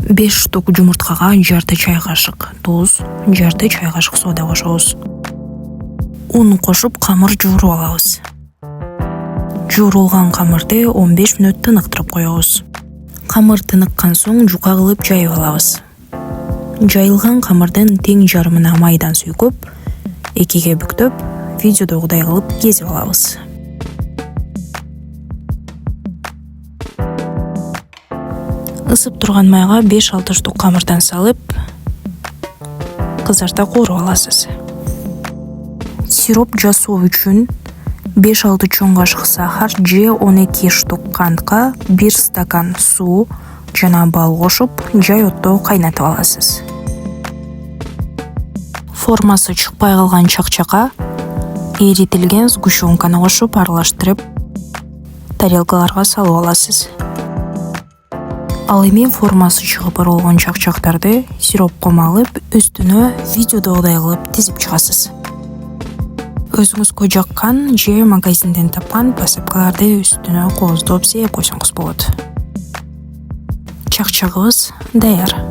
5 штук жумурткага жарты чай кашык туз, жарты чай кашык сода кошобуз. Un кошуп камыр жууруп алабыз. Жуурулган камырды 15 мүнөт тыныктырып коебуз. Камыр тыныккан соң жука кылып жайып алабыз. Жайылган камырдын тең жарымына майдан сүйкөп, экиге бүктөп, видеодогудай кылып кезип алабыз. Ысып турган майга 5-6 штук камырдан салып, кызарта кууруп аласыз. Сироп жасоо үчүн 5-6 чоң кашык сахар же 12 штук кантка 1 стакан суу жана бал кошуп, жай отто кайнатып аласыз. Формасы чыкпай калган чак-чакка эритилген сгущенканы кошуп аралаштырып, тарелкаларга салып аласыз. Ал эми формасы чыгып болгон чак-чактарды сиропко малып, үстүнө видеодогудай кылып тизип чыгасыз. Өзүңүзгө жаккан же магазинден тапкан посыпкаларды үстүнө кооздоп сээп койсоңуз болот. Чак-чагыбыз даяр.